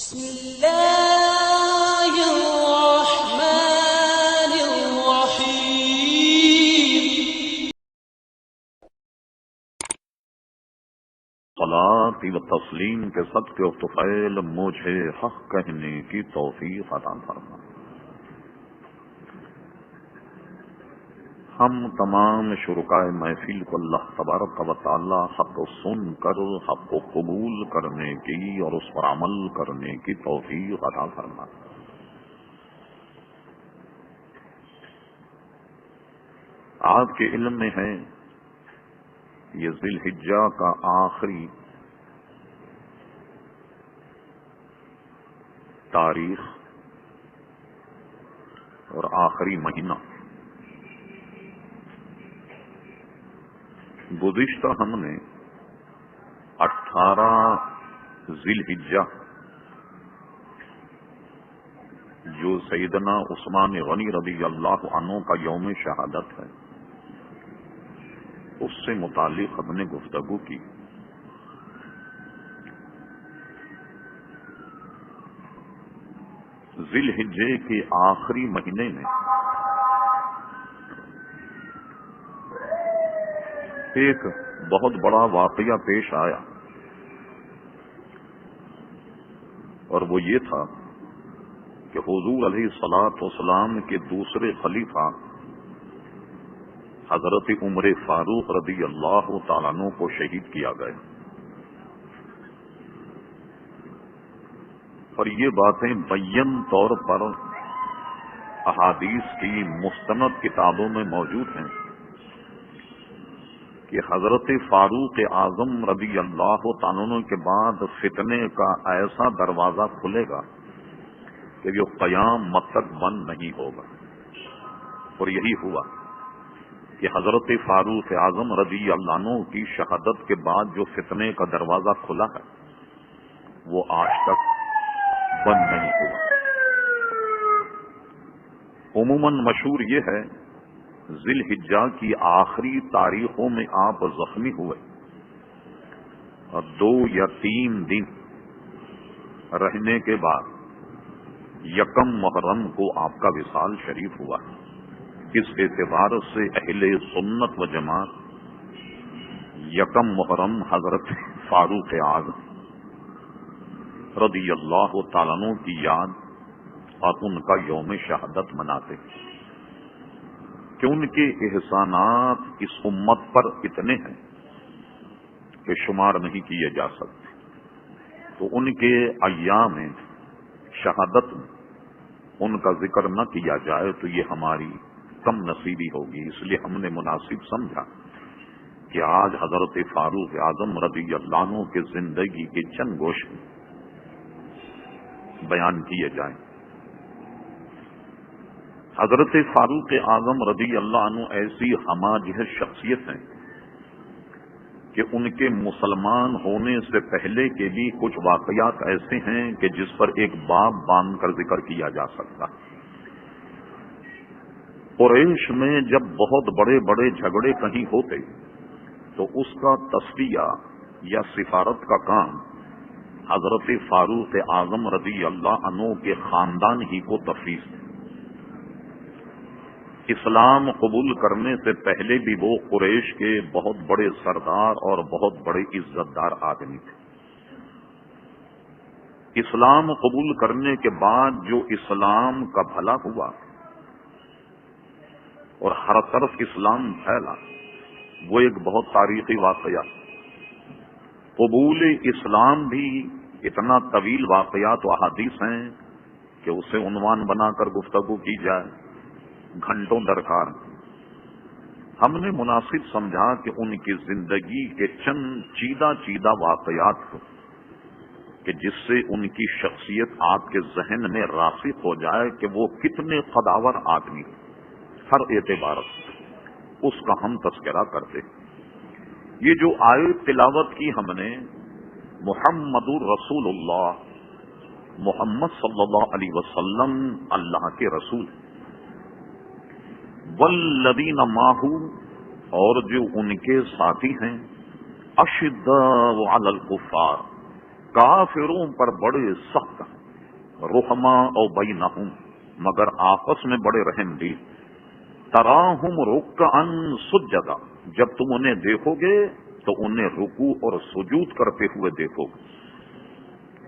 بسم الله الرحمن الرحيم. صلاۃ و تسلیم کے صدقے و طفیل مجھے حق کہنے کی توفیق عطا فرما۔ ہم تمام شرکائے محفل کو اللہ تبارک و تعالی حق سن کر حق کو قبول کرنے کی اور اس پر عمل کرنے کی توفیق عطا فرما۔ آپ کے علم میں ہے یہ ذی الحجہ کا آخری تاریخ اور آخری مہینہ۔ گزشتہ ہم نے 18 ذی الحجہ جو سیدنا عثمان غنی رضی اللہ عنہ کا یوم شہادت ہے اس سے متعلق ہم نے گفتگو کی۔ ذی الحجہ کے آخری مہینے میں ایک بہت بڑا واقعہ پیش آیا اور وہ یہ تھا کہ حضور علیہ الصلوۃ والسلام کے دوسرے خلیفہ حضرت عمر فاروق رضی اللہ تعالیٰ عنہ کو شہید کیا گیا، اور یہ باتیں بین طور پر احادیث کی مستند کتابوں میں موجود ہیں کہ حضرت فاروق اعظم رضی اللہ تعالیٰ عنہ کے بعد فتنے کا ایسا دروازہ کھلے گا کہ جو قیامت تک بند نہیں ہوگا، اور یہی ہوا کہ حضرت فاروق اعظم رضی اللہ عنہ کی شہادت کے بعد جو فتنے کا دروازہ کھلا ہے وہ آج تک بند نہیں ہوا۔ عموماً مشہور یہ ہے ذی الحجہ کی آخری تاریخوں میں آپ زخمی ہوئے اور 2 یا 3 دن رہنے کے بعد یکم محرم کو آپ کا وصال شریف ہوا۔ اس اعتبار سے اہل سنت و جماعت یکم محرم حضرت فاروق اعظم رضی اللہ تعالیٰ عنہ کی یاد اور ان کا یوم شہادت مناتے کہ ان کے احسانات اس امت پر اتنے ہیں کہ شمار نہیں کیے جا سکتے، تو ان کے ایام شہادت میں ان کا ذکر نہ کیا جائے تو یہ ہماری کم نصیبی ہوگی، اس لیے ہم نے مناسب سمجھا کہ آج حضرت فاروق اعظم رضی اللہ عنہ کے زندگی کے چند گوشے بیان کیے جائیں۔ حضرت فاروق اعظم رضی اللہ عنہ ایسی ہماجہت شخصیت ہیں کہ ان کے مسلمان ہونے سے پہلے کے بھی کچھ واقعات ایسے ہیں کہ جس پر ایک باب باندھ کر ذکر کیا جا سکتا۔ قریش میں جب بہت بڑے بڑے جھگڑے کہیں ہوتے تو اس کا تصفیہ یا سفارت کا کام حضرت فاروق اعظم رضی اللہ عنہ کے خاندان ہی کو تفویض تھے۔ اسلام قبول کرنے سے پہلے بھی وہ قریش کے بہت بڑے سردار اور بہت بڑے عزت دار آدمی تھے۔ اسلام قبول کرنے کے بعد جو اسلام کا بھلا ہوا اور ہر طرف اسلام پھیلا وہ ایک بہت تاریخی واقعہ۔ قبول اسلام بھی اتنا طویل واقعات و احادیث ہیں کہ اسے عنوان بنا کر گفتگو کی جائے گھنٹوں درکار۔ ہم نے مناسب سمجھا کہ ان کی زندگی کے چند چیدہ واقعات کو کہ جس سے ان کی شخصیت آپ کے ذہن میں راسخ ہو جائے کہ وہ کتنے قداور آدمی ہر اعتبار سے اس کا ہم تذکرہ کرتے۔ یہ جو آیت تلاوت کی ہم نے محمد الرسول اللہ، محمد صلی اللہ علیہ وسلم اللہ کے رسول، والذین معہ اور جو ان کے ساتھی ہیں، اشداء علی الکفار کافروں پر بڑے سخت، رحما او بینہم، مگر آپس میں بڑے رحم دل، تراہم رکعا سجدا، جب تم انہیں دیکھو گے تو انہیں رکوع اور سجود کرتے ہوئے دیکھو گے۔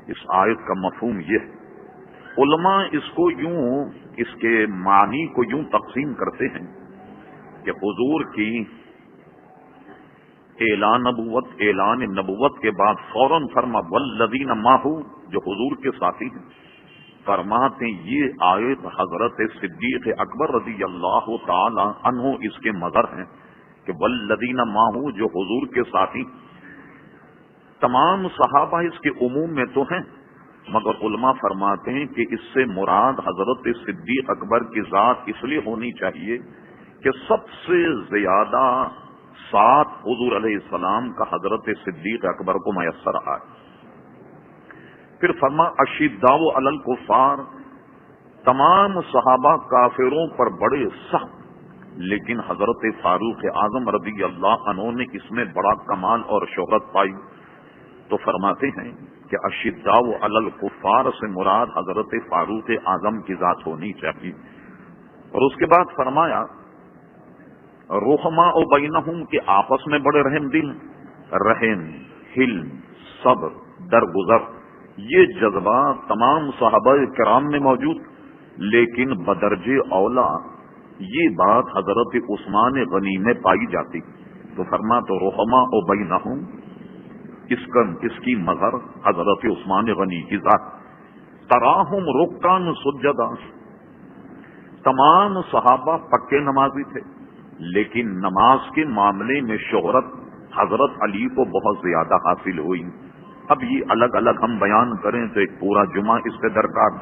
اس آیت کا مفہوم یہ ہے، علماء اس کے معنی کو یوں تقسیم کرتے ہیں کہ حضور کی اعلان نبوت کے بعد فوراً فرما والذین معہ، جو حضور کے ساتھی ہیں، فرماتے ہیں یہ آیت حضرت صدیق اکبر رضی اللہ تعالی عنہ اس کے مظہر ہیں کہ والذین معہ، جو حضور کے ساتھی۔ تمام صحابہ اس کے عموم میں تو ہیں، مگر علماء فرماتے ہیں کہ اس سے مراد حضرت صدیق اکبر کی ذات اس لیے ہونی چاہیے کہ سب سے زیادہ ساتھ حضور علیہ السلام کا حضرت صدیق اکبر کو میسر آئے۔ پھر فرما اشداء علی الکفار، تمام صحابہ کافروں پر بڑے سخت، لیکن حضرت فاروق اعظم رضی اللہ عنہ نے اس میں بڑا کمال اور شہرت پائی، تو فرماتے ہیں کہ اشداء علی الکفار سے مراد حضرت فاروق اعظم کی ذات ہونی چاہیے۔ اور اس کے بعد فرمایا رحما و بینہم، کے آپس میں بڑے رحم دل، رحم، حلم، صبر، درگزر، یہ جذبات تمام صحابہ کرام میں موجود، لیکن بدرجہ اولا یہ بات حضرت عثمان غنی میں پائی جاتی، تو فرما تو رحما و بینہم، اس کی مظہر حضرت عثمان غنی کی ذات۔ تراہم رکعا سجدا، تمام صحابہ پکے نمازی تھے، لیکن نماز کے معاملے میں شہرت حضرت علی کو بہت زیادہ حاصل ہوئی۔ اب یہ الگ الگ ہم بیان کریں تو ایک پورا جمعہ اس پہ درکار،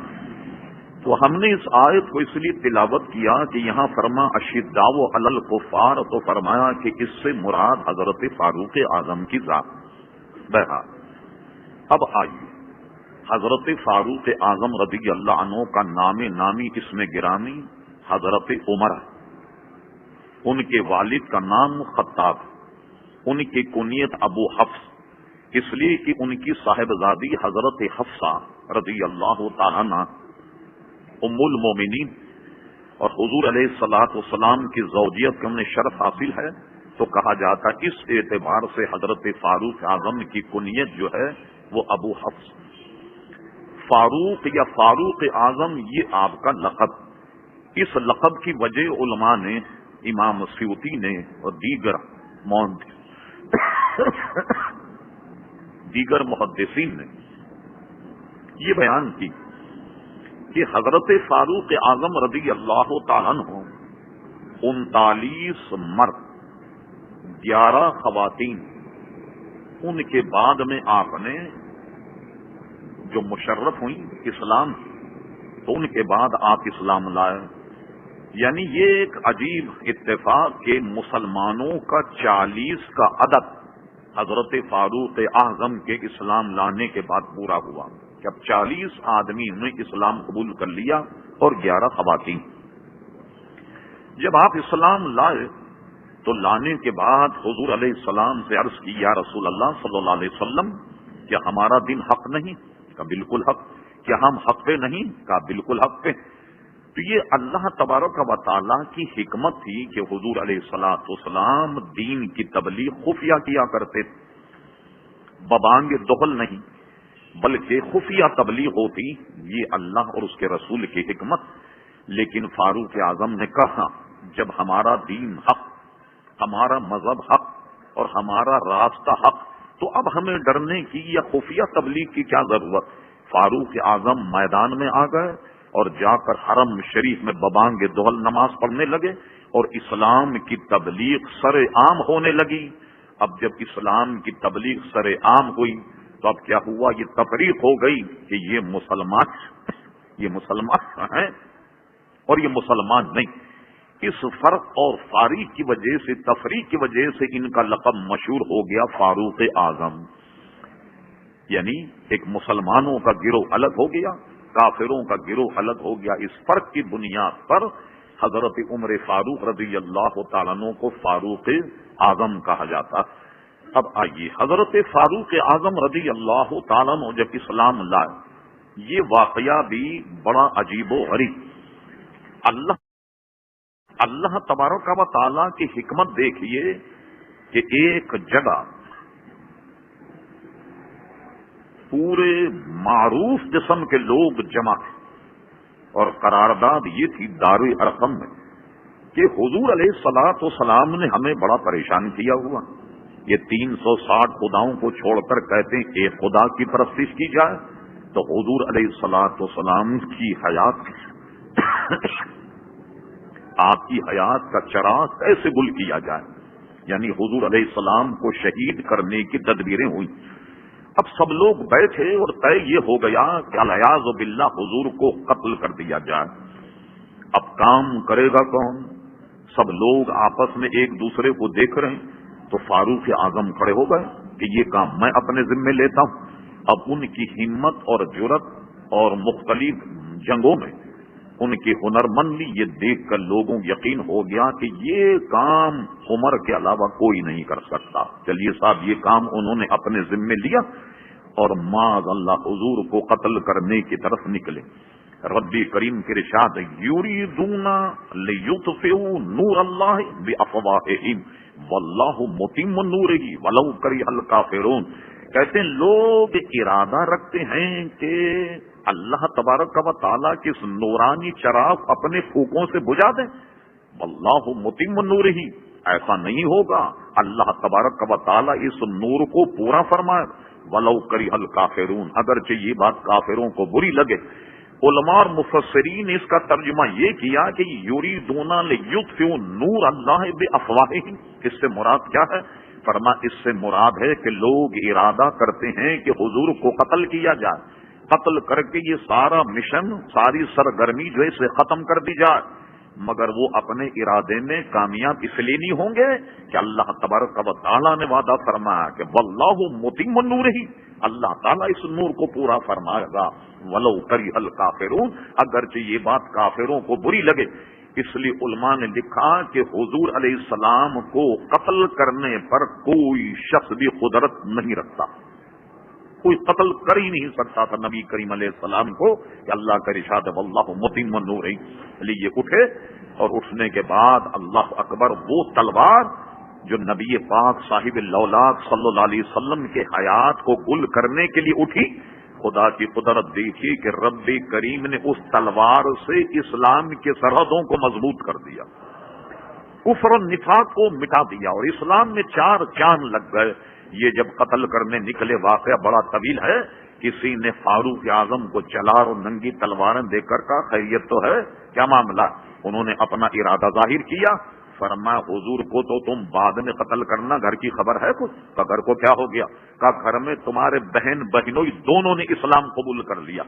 تو ہم نے اس آیت کو اس لیے تلاوت کیا کہ یہاں فرما اشداء علی الکفار، تو فرمایا کہ اس سے مراد حضرت فاروق اعظم کی ذات۔ بہرحال اب آئیے حضرت فاروق اعظم رضی اللہ عنہ کا نام نامی اس میں گرامی حضرت عمر ہے۔ ان کے والد کا نام خطاب، ان کی کنیت ابو حفص، اس لیے کہ ان کی صاحبزادی حضرت حفصہ رضی اللہ تعالی عنہ ام المومنین اور حضور علیہ الصلوۃ والسلام کی زوجیت کا انہیں شرف حاصل ہے، تو کہا جاتا ہے اس اعتبار سے حضرت فاروق اعظم کی کنیت جو ہے وہ ابو حفص۔ فاروق یا فاروق اعظم یہ آپ کا لقب، اس لقب کی وجہ علماء نے، امام سیوطی نے اور دیگر محدثین نے یہ بیان کی کہ حضرت فاروق اعظم رضی اللہ تعالیٰ عنہ 39 مرد 11 خواتین، ان کے بعد میں آپ نے جو مشرف ہوئی اسلام، تو ان کے بعد آپ اسلام لائے۔ یعنی یہ ایک عجیب اتفاق کہ مسلمانوں کا 40 کا عدد حضرت فاروق اعظم کے اسلام لانے کے بعد پورا ہوا کہ اب 40 آدمی نے اسلام قبول کر لیا اور 11 خواتین۔ جب آپ اسلام لائے تو لانے کے بعد حضور علیہ السلام سے عرض کی یا رسول اللہ صلی اللہ علیہ وسلم، کیا ہمارا دین حق نہیں؟ کہا بالکل حق۔ کیا ہم حق پہ نہیں؟ کہا بالکل حق پہ۔ تو یہ اللہ تبارک و تعالیٰ کی حکمت تھی کہ حضور علیہ الصلوۃ والسلام دین کی تبلیغ خفیہ کیا کرتے تھے، ببانگ دخل نہیں بلکہ خفیہ تبلیغ ہوتی، یہ اللہ اور اس کے رسول کی حکمت۔ لیکن فاروق اعظم نے کہا جب ہمارا دین حق، ہمارا مذہب حق اور ہمارا راستہ حق، تو اب ہمیں ڈرنے کی یا خفیہ تبلیغ کی کیا ضرورت؟ فاروق اعظم میدان میں آ گئے اور جا کر حرم شریف میں ببانگ دہل نماز پڑھنے لگے اور اسلام کی تبلیغ سر عام ہونے لگی۔ اب جب اسلام کی تبلیغ سر عام ہوئی تو اب کیا ہوا؟ یہ تفریق ہو گئی کہ یہ مسلمان ہیں اور یہ مسلمان نہیں۔ اس فرق اور فاریق کی وجہ سے، تفریق کی وجہ سے ان کا لقب مشہور ہو گیا فاروق اعظم۔ یعنی ایک مسلمانوں کا گروہ الگ ہو گیا، کافروں کا گروہ الگ ہو گیا۔ اس فرق کی بنیاد پر حضرت عمر فاروق رضی اللہ تعالیٰ عنہ کو فاروق اعظم کہا جاتا۔ اب آئیے، حضرت فاروق اعظم رضی اللہ تعالیٰ عنہ جب اسلام لائے، یہ واقعہ بھی بڑا عجیب و غریب۔ اللہ تبارک و تعالیٰ کی حکمت دیکھیے کہ ایک جگہ پورے معروف قسم کے لوگ جمع تھے، اور قرارداد یہ تھی دار ارقم میں کہ حضور علیہ الصلوۃ والسلام نے ہمیں بڑا پریشان کیا ہوا، یہ 360 خداؤں کو چھوڑ کر کہتے ہیں ایک خدا کی پرستش کی جائے، تو حضور علیہ الصلوۃ والسلام کی حیات آپ کی حیات کا چراغ کیسے گل کیا جائے، یعنی حضور علیہ السلام کو شہید کرنے کی تدبیریں ہوئی۔ اب سب لوگ بیٹھے اور طے یہ ہو گیا کہ الیاذ باللہ حضور کو قتل کر دیا جائے۔ اب کام کرے گا کون؟ سب لوگ آپس میں ایک دوسرے کو دیکھ رہے ہیں، تو فاروق اعظم کھڑے ہو گئے کہ یہ کام میں اپنے ذمے لیتا ہوں۔ اب ان کی ہمت اور جرت اور مختلف جنگوں میں ان کی ہنرمندی یہ دیکھ کر لوگوں یقین ہو گیا کہ یہ کام عمر کے علاوہ کوئی نہیں کر سکتا۔ چلیے صاحب، یہ کام انہوں نے اپنے ذمے لیا اور معاذ اللہ حضور کو قتل کرنے کی طرف نکلے۔ ربی کریم کے ارشاد یریدون لیطفئوا نور اللہ بافواہہم واللہ متم نورہ ولو کرہ الکافرون، کہتے ہیں لوگ ارادہ رکھتے ہیں کہ اللہ تبارک و تعالیٰ کی اس نورانی چراغ اپنے پھونکوں سے بجھا دیں، واللہ متم نورہ، ایسا نہیں ہوگا، اللہ تبارک و تعالیٰ اس نور کو پورا فرمائے، ولو کرہ الکافرون، اگرچہ یہ بات کافروں کو بری لگے۔ علماء اور مفسرین نے اس کا ترجمہ یہ کیا کہ یریدون لیطفئوا نور اللہ بافواہہم، اس سے مراد کیا ہے؟ فرما اس سے مراد ہے کہ لوگ ارادہ کرتے ہیں کہ حضور کو قتل کیا جائے، قتل کر کے یہ سارا مشن، ساری سرگرمی جو ہے اسے ختم کر دی جائے، مگر وہ اپنے ارادے میں کامیاب اس لیے نہیں ہوں گے کہ اللہ تبارک و تعالیٰ نے وعدہ فرمایا کہ واللہ متم نورہ، اللہ تعالیٰ اس نور کو پورا فرمائے گا، ولو کرہ الکافرون، اگرچہ یہ بات کافروں کو بری لگے۔ اس لیے علماء نے لکھا کہ حضور علیہ السلام کو قتل کرنے پر کوئی شخص بھی قدرت نہیں رکھتا، کوئی قتل کر ہی نہیں سکتا تھا نبی کریم علیہ السلام کو، کہ اللہ کا ارشاد ہے واللہ متم نورہ۔ لیے اٹھے، اور اٹھنے کے بعد اللہ اکبر، وہ تلوار جو نبی پاک صاحب الاولاق صلی اللہ علیہ وسلم کے حیات کو گل کرنے کے لیے اٹھی، خدا کی قدرت دیکھی کہ رب کریم نے اس تلوار سے اسلام کے سرحدوں کو مضبوط کر دیا، کفر و نفاق کو مٹا دیا، اور اسلام میں 4 چاند لگ گئے۔ یہ جب قتل کرنے نکلے، واقعہ بڑا طویل ہے، کسی نے فاروق اعظم کو چلار اور ننگی تلواریں دے کر کہا خیریت تو ہے، کیا معاملہ؟ انہوں نے اپنا ارادہ ظاہر کیا، فرمایا حضور کو تو تم بعد میں قتل کرنا، گھر کی خبر ہے کچھ؟ کہا گھر کو کیا ہو گیا؟ کہا گھر میں تمہارے بہن بہنوئی دونوں نے اسلام قبول کر لیا۔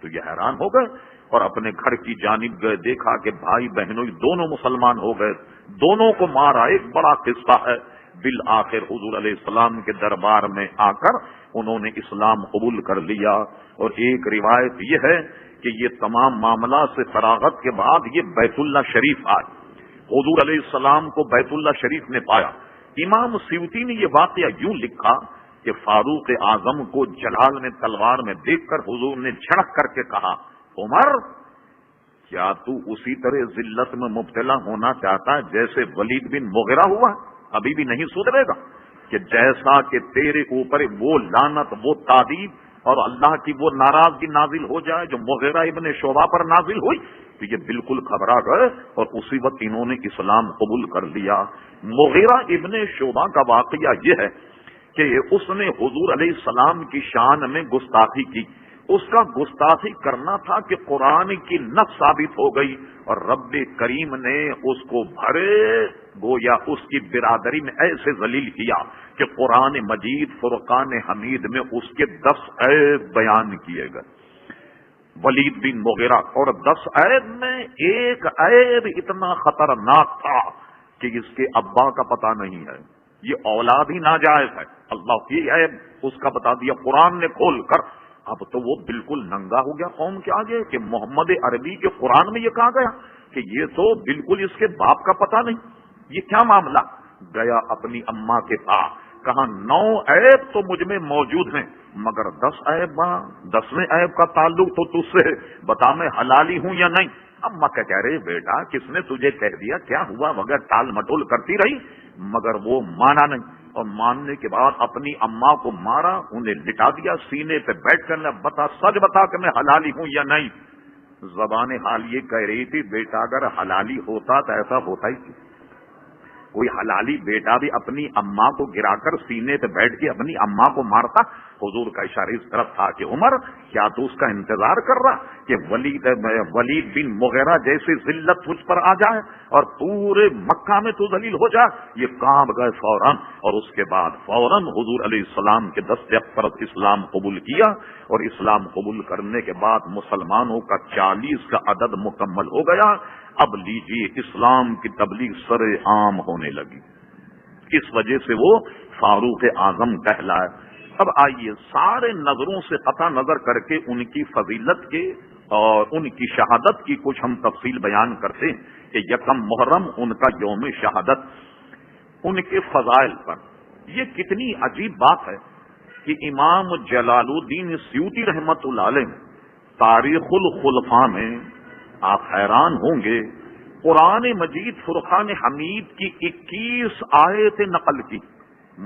تو یہ حیران ہو گئے اور اپنے گھر کی جانب گئے، دیکھا کہ بھائی بہنوئی دونوں مسلمان ہو گئے، دونوں کو مارا۔ ایک بڑا قصہ ہے، بالآخر حضور علیہ السلام کے دربار میں آ کر انہوں نے اسلام قبول کر لیا۔ اور ایک روایت یہ ہے کہ یہ تمام معاملات سے فراغت کے بعد یہ بیت اللہ شریف آئے، حضور علیہ السلام کو بیت اللہ شریف میں پایا۔ امام سیوطی نے یہ واقعہ یوں لکھا کہ فاروق اعظم کو جلال میں تلوار میں دیکھ کر حضور نے جھڑک کر کے کہا، عمر کیا تو اسی طرح ذلت میں مبتلا ہونا چاہتا ہے جیسے ولید بن مغیرہ ہوا؟ ابھی بھی نہیں سدھرے گا کہ جیسا کہ تیرے اوپر وہ لعنت، وہ تعذیب اور اللہ کی وہ ناراضگی نازل ہو جائے جو مغیرہ ابن شعبہ پر نازل ہوئی، تو یہ بالکل گھبرا گئے اور اسی وقت انہوں نے اسلام قبول کر لیا۔ مغیرہ ابن شعبہ کا واقعہ یہ ہے کہ اس نے حضور علیہ السلام کی شان میں گستاخی کی۔ اس کا گستاخی کرنا تھا کہ قرآن کی نص ثابت ہو گئی، اور رب کریم نے اس کو بھرے گویا اس کی برادری میں ایسے ذلیل کیا کہ قرآن مجید فرقان حمید میں اس کے 10 عیب بیان کیے گئے، ولید بن مغیرہ، اور 10 عیب میں ایک عیب اتنا خطرناک تھا کہ اس کے ابا کا پتہ نہیں ہے، یہ اولاد ہی ناجائز ہے، اللہ کی عیب اس کا بتا دیا قرآن نے کھول کر۔ اب تو وہ بالکل ننگا ہو گیا قوم کے آگے کہ محمد عربی کے قرآن میں یہ کہا گیا کہ یہ تو بالکل اس کے باپ کا پتہ نہیں، یہ کیا معاملہ؟ گیا اپنی اماں کے پاس، کہا 9 عیب تو مجھ میں موجود ہیں مگر 10 عیب 10ویں عیب کا تعلق تو تجھ سے بتا میں حلالی ہوں یا نہیں. اما کہہ رہے بیٹا کس نے تجھے کہہ دیا کیا ہوا وغیرہ ٹال مٹول کرتی رہی مگر وہ مانا نہیں اور ماننے کے بعد اپنی اماں کو مارا انہیں لٹا دیا سینے پہ بیٹھ کر بتا سچ بتا کہ میں حلالی ہوں یا نہیں. زبان حال یہ کہہ رہی تھی بیٹا اگر حلالی ہوتا تو ایسا ہوتا ہی کیوں. کوئی حلالی بیٹا بھی اپنی اماں کو گرا کر سینے پہ بیٹھ کے اپنی اماں کو مارتا. حضور کا اشارہ اس طرف تھا کہ عمر کیا تو اس کا انتظار کر رہا کہ ولید بن مغیرہ جیسی ذلت تجھ پر آ جائے اور پورے مکہ میں تو ذلیل ہو جائے. یہ کام گئے فوراً اور اس کے بعد فوراً حضور علیہ السلام کے دست پر اسلام قبول کیا اور اسلام قبول کرنے کے بعد مسلمانوں کا 40 کا عدد مکمل ہو گیا. اب لیجیے اسلام کی تبلیغ سر عام ہونے لگی. اس وجہ سے وہ فاروق اعظم کہلائے. اب آئیے سارے نظروں سے قطع نظر کر کے ان کی فضیلت کے اور ان کی شہادت کی کچھ ہم تفصیل بیان کرتے ہیں کہ 1 محرم ان کا یوم شہادت ان کے فضائل پر. یہ کتنی عجیب بات ہے کہ امام جلال الدین سیوطی رحمت اللہ علیہ تاریخ الخلفاء میں آپ حیران ہوں گے قرآن مجید فرقان حمید کی 21 آیت نقل کی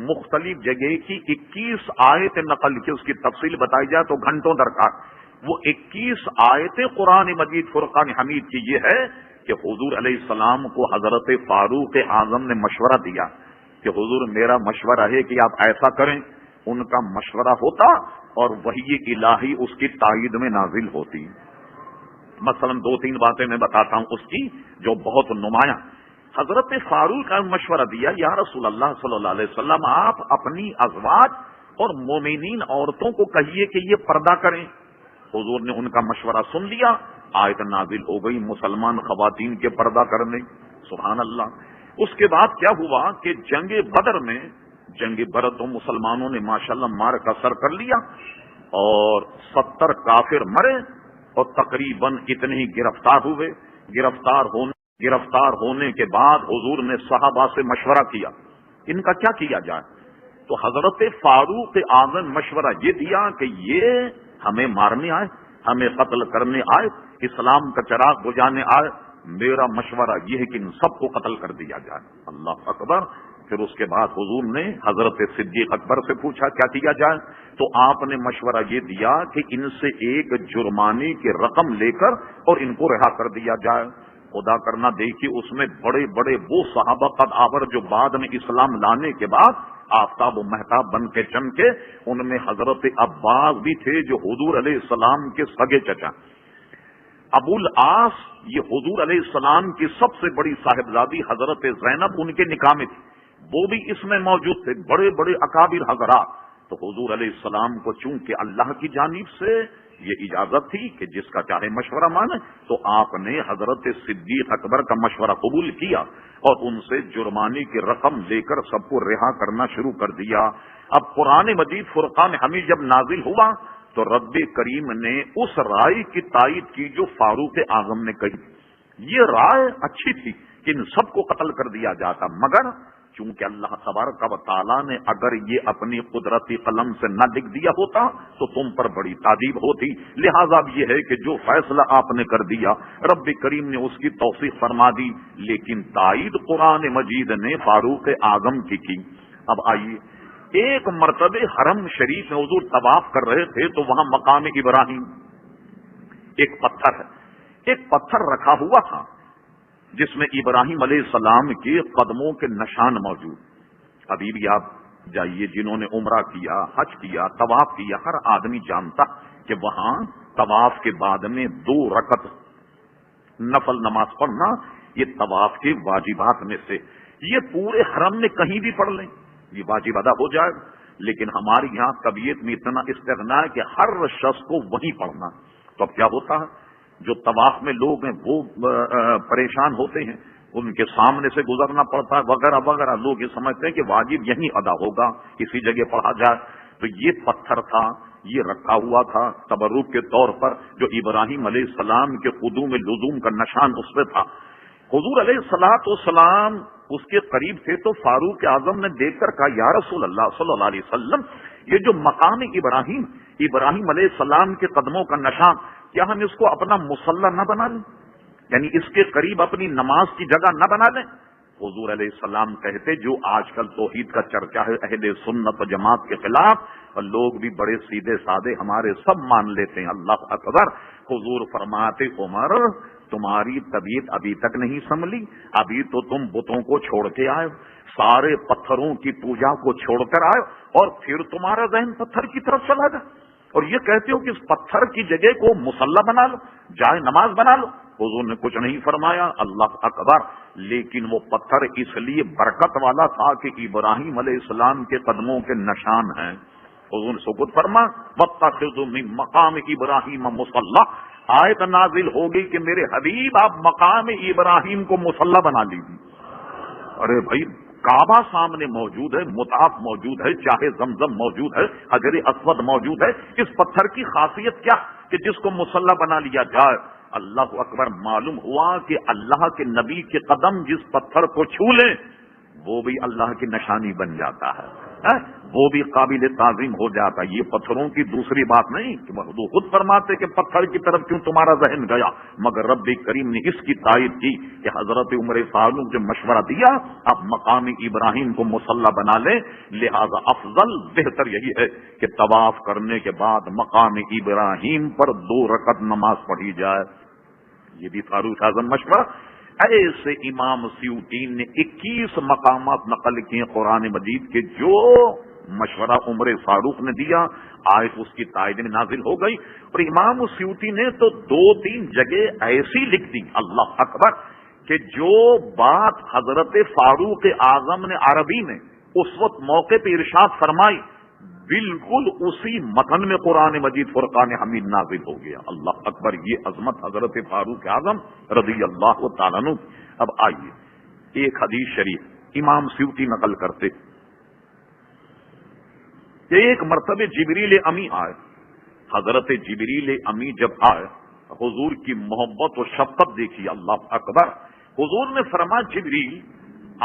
مختلف جگہ کی 21 آیت نقل کی. اس کی تفصیل بتائی جائے تو گھنٹوں درکار. وہ 21 آیتیں قرآن مجید فرقان حمید کی یہ ہے کہ حضور علیہ السلام کو حضرت فاروق اعظم نے مشورہ دیا کہ حضور میرا مشورہ ہے کہ آپ ایسا کریں. ان کا مشورہ ہوتا اور وحی الہی اس کی تائید میں نازل ہوتی. مثلا 2-3 باتیں میں بتاتا ہوں اس کی جو بہت نمایاں. حضرت فاروق کا مشورہ دیا یا رسول اللہ صلی اللہ علیہ وسلم آپ اپنی ازواج اور مومنین عورتوں کو کہیے کہ یہ پردہ کریں. حضور نے ان کا مشورہ سن لیا. آیت نازل ہو گئی مسلمان خواتین کے پردہ کرنے. سبحان اللہ. اس کے بعد کیا ہوا کہ جنگ بدر تو مسلمانوں نے ماشاءاللہ مار کا سر کر لیا اور 70 کافر مرے اور تقریباً اتنے ہی گرفتار ہوئے. گرفتار ہونے کے بعد حضور نے صحابہ سے مشورہ کیا ان کا کیا کیا جائے. تو حضرت فاروق اعظم مشورہ یہ دیا کہ یہ ہمیں مارنے آئے ہمیں قتل کرنے آئے اسلام کا چراغ بجھانے آئے. میرا مشورہ یہ ہے کہ ان سب کو قتل کر دیا جائے. اللہ اکبر. پھر اس کے بعد حضور نے حضرت صدیق اکبر سے پوچھا کیا کیا جائے. تو آپ نے مشورہ یہ دیا کہ ان سے ایک جرمانے کی رقم لے کر اور ان کو رہا کر دیا جائے. خدا کرنا دیکھیے اس میں بڑے بڑے وہ صحابہ قد آور جو بعد میں اسلام لانے کے بعد آفتاب و مہتاب بن کے چمکے. ان میں حضرت عباس بھی تھے جو حضور علیہ السلام کے سگے چچا. ابو العاص یہ حضور علیہ السلام کی سب سے بڑی صاحبزادی حضرت زینب ان کے نکاح میں تھی. وہ بھی اس میں موجود تھے بڑے بڑے اکابر حضرات. تو حضور علیہ السلام کو چونکہ اللہ کی جانب سے یہ اجازت تھی کہ جس کا چاہے مشورہ مانے تو آپ نے حضرت صدیق اکبر کا مشورہ قبول کیا اور ان سے جرمانے کی رقم لے کر سب کو رہا کرنا شروع کر دیا. اب قرآن مجید فرقان حمید جب نازل ہوا تو رب کریم نے اس رائے کی تائید کی جو فاروق اعظم نے کہی. یہ رائے اچھی تھی کہ ان سب کو قتل کر دیا جاتا مگر چونکہ اللہ تبارک و تعالیٰ نے اگر یہ اپنی قدرتی قلم سے نہ لکھ دیا ہوتا تو تم پر بڑی تعجب ہوتی. لہذا اب یہ ہے کہ جو فیصلہ آپ نے کر دیا رب کریم نے اس کی توثیق فرما دی لیکن تائید قرآن مجید نے فاروق اعظم کی. اب آئیے ایک مرتبہ حرم شریف میں حضور طواف کر رہے تھے تو وہاں مقام ابراہیم ایک پتھر رکھا ہوا تھا جس میں ابراہیم علیہ السلام کے قدموں کے نشان موجود. ابھی بھی آپ جائیے جنہوں نے عمرہ کیا حج کیا طواف کیا ہر آدمی جانتا کہ وہاں طواف کے بعد میں 2 رکعت نفل نماز پڑھنا یہ طواف کے واجبات میں سے. یہ پورے حرم میں کہیں بھی پڑھ لیں یہ واجب ادا ہو جائے گا. لیکن ہماری یہاں طبیعت میں اتنا استغنا ہے کہ ہر شخص کو وہیں پڑھنا. تو اب کیا ہوتا ہے جو طواف میں لوگ ہیں وہ پریشان ہوتے ہیں ان کے سامنے سے گزرنا پڑتا ہے وغیرہ وغیرہ. لوگ یہ سمجھتے ہیں کہ واجب یہیں ادا ہوگا کسی جگہ پڑھا جائے. تو یہ پتھر تھا یہ رکھا ہوا تھا تبرک کے طور پر جو ابراہیم علیہ السلام کے قدوم لزوم کا نشان اس پہ تھا. حضور علیہ الصلوۃ والسلام اس کے قریب تھے تو فاروق اعظم نے دیکھ کر کہا یا رسول اللہ صلی اللہ علیہ وسلم، یہ جو مقام ابراہیم علیہ السلام کے قدموں کا نشان، کیا ہم اس کو اپنا مصلی نہ بنا لیں؟ یعنی اس کے قریب اپنی نماز کی جگہ نہ بنا لیں؟ حضور علیہ السلام کہتے جو آج کل توحید کا چرچا ہے اہل سنت و جماعت کے خلاف، اور لوگ بھی بڑے سیدھے سادے ہمارے سب مان لیتے ہیں، اللہ اکبر۔ حضور فرماتے عمر تمہاری طبیعت ابھی تک نہیں سنبھلی، ابھی تو تم بتوں کو چھوڑ کے آئے، سارے پتھروں کی پوجا کو چھوڑ کر آئے، اور پھر تمہارا ذہن پتھر کی طرف چلا گیا، اور یہ کہتے ہو کہ اس پتھر کی جگہ کو مصلی بنا لو، جائے نماز بنا لو۔ حضور نے کچھ نہیں فرمایا، اللہ اکبر۔ لیکن وہ پتھر اس لیے برکت والا تھا کہ ابراہیم علیہ السلام کے قدموں کے نشان ہیں۔ حضور نے سکوت فرما واتخذوا من مقام ابراہیم مصلی، آیت نازل ہوگی کہ میرے حبیب آپ مقام ابراہیم کو مصلی بنا لیجیے۔ ارے بھائی کعبہ سامنے موجود ہے، مطاف موجود ہے، چاہے زمزم موجود ہے، حجر اسود موجود ہے، اس پتھر کی خاصیت کیا کہ جس کو مصلی بنا لیا جائے؟ اللہ اکبر۔ معلوم ہوا کہ اللہ کے نبی کے قدم جس پتھر کو چھو لیں وہ بھی اللہ کی نشانی بن جاتا ہے، وہ بھی قابل تعظیم ہو جاتا ہے۔ یہ پتھروں کی دوسری بات نہیں کہ وہ خود فرماتے کہ پتھر کی طرف کیوں تمہارا ذہن گیا، مگر رب کریم نے اس کی تائید کی کہ حضرت عمر فاروق جو مشورہ دیا اب مقام ابراہیم کو مصلی بنا لیں، لہذا افضل بہتر یہی ہے کہ طواف کرنے کے بعد مقام ابراہیم پر 2 رکعت نماز پڑھی جائے۔ یہ بھی فاروق اعظم مشورہ۔ ایسے امام سیوطی نے 21 مقامات نقل کیے قرآن مجید کے جو مشورہ عمر فاروق نے دیا، آیت اس کی تائید میں نازل ہو گئی۔ اور امام سیوطی نے تو 2-3 جگہ ایسی لکھ دی، اللہ اکبر، کہ جو بات حضرت فاروق اعظم نے عربی میں اس وقت موقع پہ ارشاد فرمائی، بالکل اسی متن میں قرآن مجید فرقان حمید نازل ہو گیا۔ اللہ اکبر، یہ عظمت حضرت فاروق اعظم رضی اللہ تعالیٰ عنہ۔ اب آئیے ایک حدیث شریف امام سیوطی نقل کرتے کہ ایک مرتبہ جبریل امی آئے۔ حضرت جبریل امی جب آئے، حضور کی محبت و شفقت دیکھی، اللہ اکبر۔ حضور نے فرمایا جبریل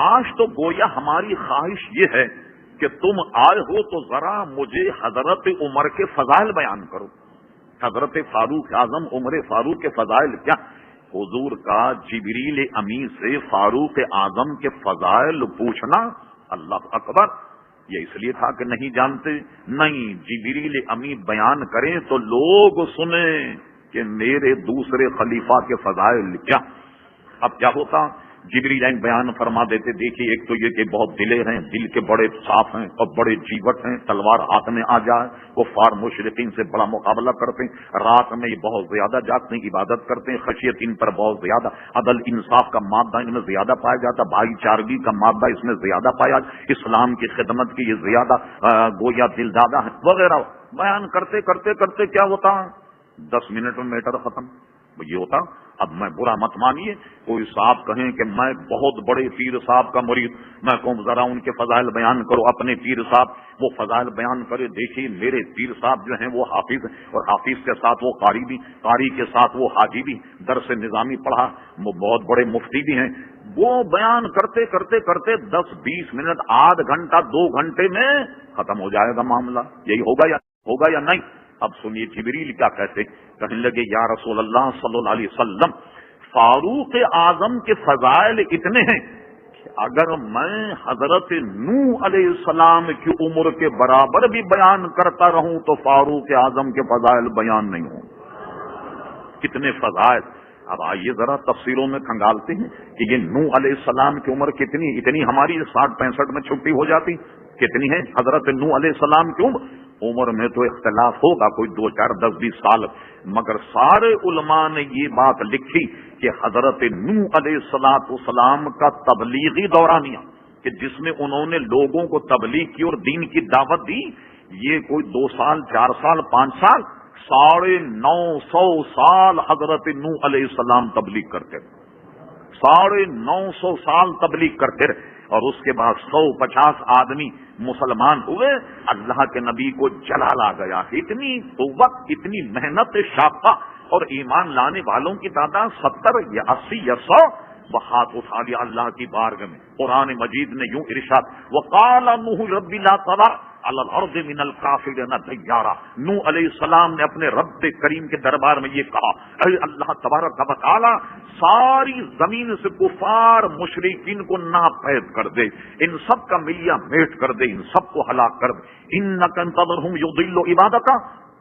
آج تو گویا ہماری خواہش یہ ہے کہ تم آئے ہو تو ذرا مجھے حضرت عمر کے فضائل بیان کرو۔ حضرت فاروق اعظم عمر فاروق کے فضائل کیا؟ حضور کا جبریل امی سے فاروق اعظم کے فضائل پوچھنا، اللہ اکبر، یہ اس لیے تھا کہ نہیں جانتے، نہیں، جبریل امی بیان کریں تو لوگ سنیں کہ میرے دوسرے خلیفہ کے فضائل کیا۔ اب کیا ہوتا، جبریل بیان فرما دیتے، دیکھیے ایک تو یہ کہ بہت دلیر ہیں، دل کے بڑے صاف ہیں اور بڑے جیوٹ ہیں، تلوار ہاتھ میں آ جائے، کفار مشرکین سے بڑا مقابلہ کرتے ہیں، رات میں یہ بہت زیادہ جاگتے ہیں، عبادت کرتے ہیں، خشیت ان پر بہت زیادہ، عدل انصاف کا مادہ ان میں زیادہ پایا جاتا، بھائی چارگی کا مادہ اس میں زیادہ پایا، اسلام کی خدمت کی یہ زیادہ گویا دل دادا ہے وغیرہ۔ بیان کرتے کرتے کرتے کیا ہوتا، 10 منٹ میں میٹر ختم یہ ہوتا۔ اب میں برا مت مانیے، کوئی صاحب کہیں کہ میں بہت بڑے پیر صاحب کا مرید، میں کہوں ذرا ان کے فضائل بیان کرو، اپنے پیر صاحب وہ فضائل بیان کرے، دیکھیے میرے پیر صاحب جو ہیں وہ حافظ ہیں، اور حافظ کے ساتھ وہ قاری بھی، قاری کے ساتھ وہ حاجی بھی، درس نظامی پڑھا، وہ بہت بڑے مفتی بھی ہیں۔ وہ بیان کرتے کرتے کرتے 10-20 منٹ، آدھ گھنٹہ، 2 گھنٹے میں ختم ہو جائے گا معاملہ۔ یہی ہوگا یا نہیں؟ اب سنیے جبریل کیا کہتے، کہنے لگے یا رسول اللہ صلی اللہ علیہ وسلم، فاروق اعظم کے فضائل اتنے ہیں کہ اگر میں حضرت نوح علیہ السلام کی عمر کے برابر بھی بیان کرتا رہوں تو فاروق اعظم کے فضائل بیان نہیں ہوں۔ کتنے فضائل! اب آئیے ذرا تفسیروں میں کھنگالتے ہیں کہ یہ نوح علیہ السلام کی عمر کتنی، اتنی ہماری 60-65 میں چھٹی ہو جاتی، کتنی ہے حضرت نوح علیہ السلام کی عمر میں تو اختلاف ہوگا، کوئی 2, 4, 10, 20 سال، مگر سارے علماء نے یہ بات لکھی کہ حضرت نوح علیہ السلام کا تبلیغی دورانیہ کہ جس میں انہوں نے لوگوں کو تبلیغ کی اور دین کی دعوت دی، یہ کوئی 2 سال 4 سال 5 سال 950 سال حضرت نوح علیہ السلام تبلیغ کرتے، 950 سال تبلیغ کرتے رہے، اور اس کے بعد 150 آدمی مسلمان ہوئے، اللہ کے نبی کو جلال آ گیا۔ اتنی قوت، اتنی محنت شاقہ، اور ایمان لانے والوں کی تعداد 70 یا 80 یا 100، وہ ہاتھ اٹھا لیا اللہ کی بارگاہ میں. قرآن مجید نے یوں ارشاد وقال نوح رب لا تذر علی الارض من الکافرین دیارا. نوح علیہ السلام نے اپنے رب کریم کے دربار میں یہ کہا اے اللہ تبارک و تعالی ساری زمین سے کفار مشرکین کو ناپید کر دے, ان سب کا ملیا میٹ کر دے, ان سب کو ہلاک کر دے. انک ان تذرهم یضلوا عبادک.